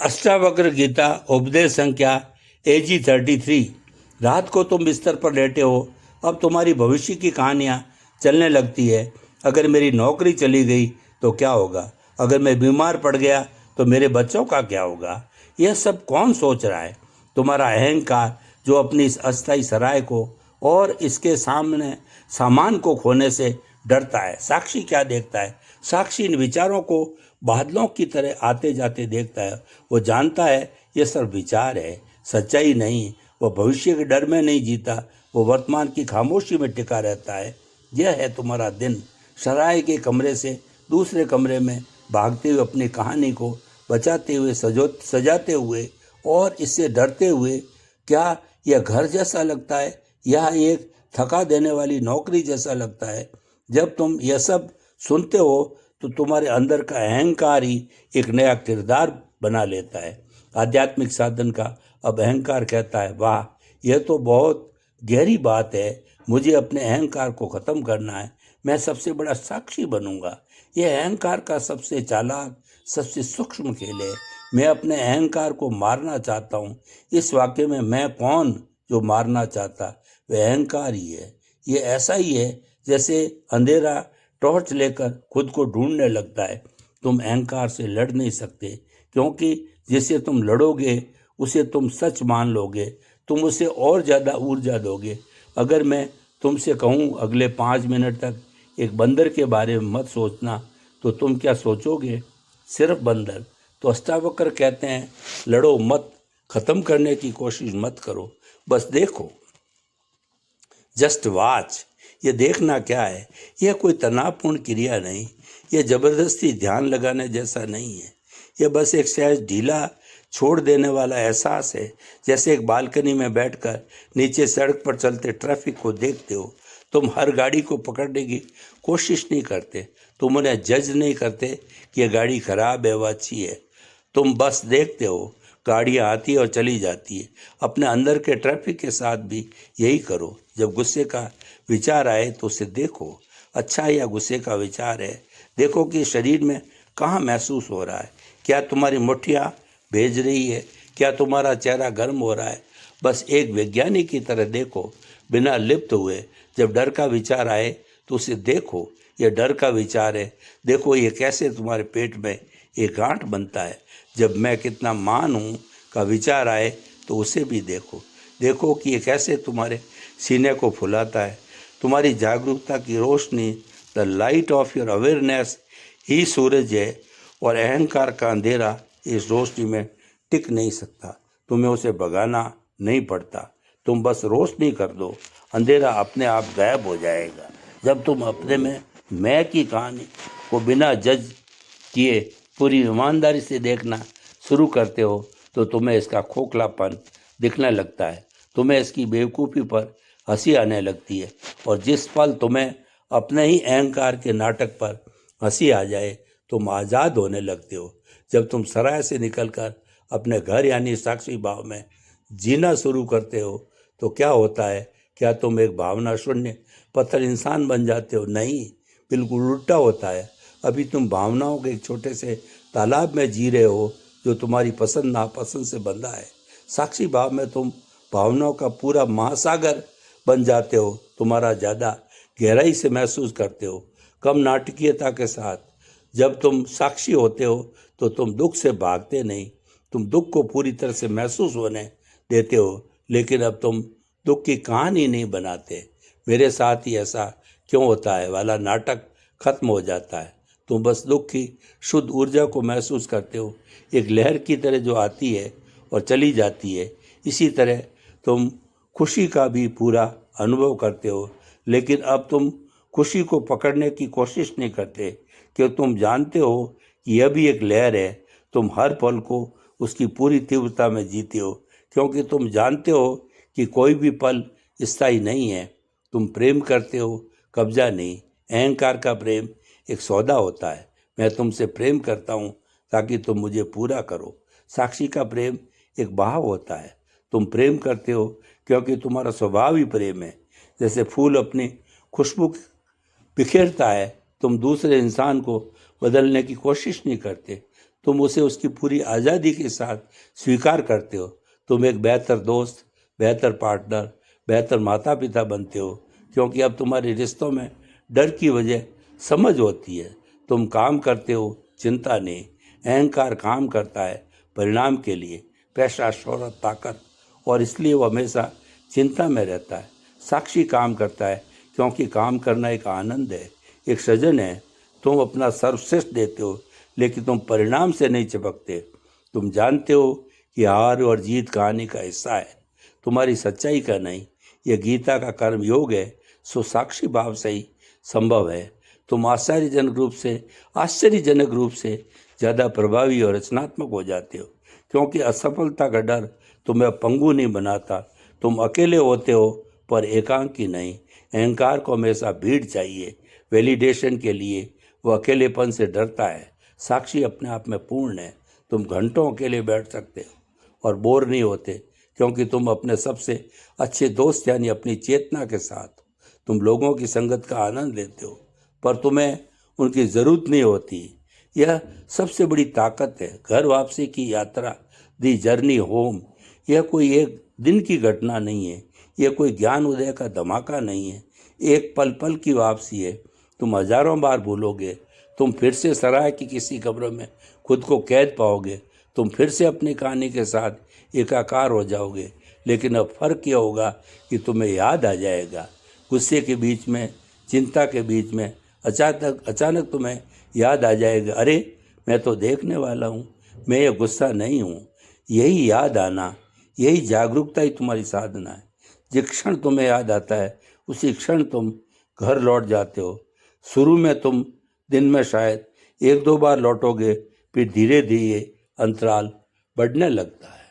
अष्टावक्र गीता उपदेश संख्या AG 33। रात को तुम बिस्तर पर लेटे हो। अब तुम्हारी भविष्य की कहानियाँ चलने लगती है। अगर मेरी नौकरी चली गई तो क्या होगा? अगर मैं बीमार पड़ गया तो मेरे बच्चों का क्या होगा? यह सब कौन सोच रहा है? तुम्हारा अहंकार, जो अपनी इस अस्थायी सराय को और इसके सामने सामान को खोने से डरता है। साक्षी क्या देखता है? साक्षी इन विचारों को बादलों की तरह आते जाते देखता है। वो जानता है ये सब विचार है, सच्चाई नहीं। वो भविष्य के डर में नहीं जीता, वो वर्तमान की खामोशी में टिका रहता है। यह है तुम्हारा दिन, सराय के कमरे से दूसरे कमरे में भागते हुए, अपनी कहानी को बचाते हुए, सजाते हुए और इससे डरते हुए। क्या यह घर जैसा लगता है? यह एक थका देने वाली नौकरी जैसा लगता है? जब तुम यह सब सुनते हो तो तुम्हारे अंदर का अहंकार ही एक नया किरदार बना लेता है। आध्यात्मिक साधन का अब अहंकार कहता है, वाह, यह तो बहुत गहरी बात है। मुझे अपने अहंकार को ख़त्म करना है। मैं सबसे बड़ा साक्षी बनूंगा। यह अहंकार का सबसे चालाक, सबसे सूक्ष्म खेल है। मैं अपने अहंकार को मारना चाहता हूँ। इस वाक्य में मैं कौन जो मारना चाहता? वह अहंकार ही है। ये ऐसा ही है जैसे अंधेरा टॉर्च लेकर खुद को ढूंढने लगता है। तुम अहंकार से लड़ नहीं सकते, क्योंकि जिसे तुम लड़ोगे उसे तुम सच मान लोगे। तुम उसे और ज़्यादा ऊर्जा दोगे। अगर मैं तुमसे कहूँ अगले 5 मिनट तक एक बंदर के बारे में मत सोचना, तो तुम क्या सोचोगे? सिर्फ बंदर। तो अष्टावक्र कहते हैं, लड़ो मत, ख़त्म करने की कोशिश मत करो, बस देखो। Just watch. ये देखना क्या है? यह कोई तनावपूर्ण क्रिया नहीं। यह जबरदस्ती ध्यान लगाने जैसा नहीं है। यह बस एक सहज ढीला छोड़ देने वाला एहसास है, जैसे एक बालकनी में बैठकर नीचे सड़क पर चलते ट्रैफिक को देखते हो। तुम हर गाड़ी को पकड़ने की कोशिश नहीं करते। तुम उन्हें जज नहीं करते कि यह गाड़ी खराब है व अच्छी है। तुम बस देखते हो। गाड़ियाँ आती है और चली जाती है। अपने अंदर के ट्रैफिक के साथ भी यही करो। जब गुस्से का विचार आए तो उसे देखो, अच्छा या गुस्से का विचार है। देखो कि शरीर में कहाँ महसूस हो रहा है। क्या तुम्हारी मुट्ठियाँ भेज रही है? क्या तुम्हारा चेहरा गर्म हो रहा है? बस एक वैज्ञानिक की तरह देखो, बिना लिप्त हुए। जब डर का विचार आए तो उसे देखो, यह डर का विचार है। देखो ये कैसे तुम्हारे पेट में एक गांठ बनता है। जब मैं कितना महान हूँ का विचार आए तो उसे भी देखो। देखो कि ये कैसे तुम्हारे सीने को फुलाता है। तुम्हारी जागरूकता की रोशनी, the light of your awareness ही सूरज है, और अहंकार का अंधेरा इस रोशनी में टिक नहीं सकता। तुम्हें उसे भगाना नहीं पड़ता। तुम बस रोशनी कर दो, अंधेरा अपने आप गायब हो जाएगा। जब तुम अपने में मैं की कहानी को बिना जज किए पूरी ईमानदारी से देखना शुरू करते हो तो तुम्हें इसका खोखलापन दिखने लगता है। तुम्हें इसकी बेवकूफ़ी पर हंसी आने लगती है। और जिस पल तुम्हें अपने ही अहंकार के नाटक पर हंसी आ जाए, तुम आज़ाद होने लगते हो। जब तुम सराय से निकलकर अपने घर यानी साक्षी भाव में जीना शुरू करते हो तो क्या होता है? क्या तुम एक भावना शून्य पत्थर इंसान बन जाते हो? नहीं, बिल्कुल उल्टा होता है। अभी तुम भावनाओं के एक छोटे से तालाब में जी रहे हो, जो तुम्हारी पसंद नापसंद से बंधा है। साक्षी भाव में तुम भावनाओं का पूरा महासागर बन जाते हो। तुम्हारा ज़्यादा गहराई से महसूस करते हो, कम नाटकीयता के साथ। जब तुम साक्षी होते हो तो तुम दुख से भागते नहीं, तुम दुख को पूरी तरह से महसूस होने देते हो। लेकिन अब तुम दुख की कहानी नहीं बनाते। मेरे साथ ही ऐसा क्यों होता है वाला नाटक खत्म हो जाता है। तुम बस दुख की शुद्ध ऊर्जा को महसूस करते हो, एक लहर की तरह जो आती है और चली जाती है। इसी तरह तुम खुशी का भी पूरा अनुभव करते हो। लेकिन अब तुम खुशी को पकड़ने की कोशिश नहीं करते, क्योंकि तुम जानते हो कि यह भी एक लहर है। तुम हर पल को उसकी पूरी तीव्रता में जीते हो, क्योंकि तुम जानते हो कि कोई भी पल स्थायी नहीं है। तुम प्रेम करते हो, कब्जा नहीं। अहंकार का प्रेम एक सौदा होता है। मैं तुमसे प्रेम करता हूँ ताकि तुम मुझे पूरा करो। साक्षी का प्रेम एक बहाव होता है। तुम प्रेम करते हो क्योंकि तुम्हारा स्वभाव ही प्रेम है। जैसे फूल अपनी खुशबू बिखेरता है, तुम दूसरे इंसान को बदलने की कोशिश नहीं करते। तुम उसे उसकी पूरी आज़ादी के साथ स्वीकार करते हो। तुम एक बेहतर दोस्त, बेहतर पार्टनर, बेहतर माता पिता बनते हो, क्योंकि अब तुम्हारे रिश्तों में डर की वजह समझ होती है। तुम काम करते हो, चिंता नहीं। अहंकार काम करता है परिणाम के लिए, पैसा, शोहरत, ताकत, और इसलिए वो हमेशा चिंता में रहता है। साक्षी काम करता है क्योंकि काम करना एक आनंद है, एक सृजन है। तुम अपना सर्वश्रेष्ठ देते हो, लेकिन तुम परिणाम से नहीं चिपकते। तुम जानते हो कि हार और जीत कहानी का हिस्सा है, तुम्हारी सच्चाई का नहीं। यह गीता का कर्म योग है, सो साक्षी भाव से ही संभव है। तुम आश्चर्यजनक रूप से ज़्यादा प्रभावी और रचनात्मक हो जाते हो, क्योंकि असफलता का डर तुम्हें पंगु नहीं बनाता। तुम अकेले होते हो पर एकांकी नहीं। अहंकार को हमेशा भीड़ चाहिए वैलिडेशन के लिए, वो अकेलेपन से डरता है। साक्षी अपने आप में पूर्ण है। तुम घंटों अकेले बैठ सकते हो और बोर नहीं होते, क्योंकि तुम अपने सबसे अच्छे दोस्त यानी अपनी चेतना के साथ तुम लोगों की संगत का आनंद लेते हो, पर तुम्हें उनकी ज़रूरत नहीं होती। यह सबसे बड़ी ताकत है। घर वापसी की यात्रा, दी जर्नी होम, यह कोई एक दिन की घटना नहीं है। यह कोई ज्ञान उदय का धमाका नहीं है। एक पल पल की वापसी है। तुम हजारों बार भूलोगे, तुम फिर से सराय की किसी कब्र में खुद को कैद पाओगे, तुम फिर से अपनी कहानी के साथ एकाकार हो जाओगे। लेकिन अब फर्क यह होगा कि तुम्हें याद आ जाएगा, गुस्से के बीच में, चिंता के बीच में अचानक तुम्हें याद आ जाएगा, अरे मैं तो देखने वाला हूँ, मैं ये गुस्सा नहीं हूँ। यही याद आना, यही जागरूकता ही तुम्हारी साधना है। जिस क्षण तुम्हें याद आता है उसी क्षण तुम घर लौट जाते हो। शुरू में तुम दिन में शायद 1-2 बार लौटोगे, फिर धीरे धीरे अंतराल बढ़ने लगता है।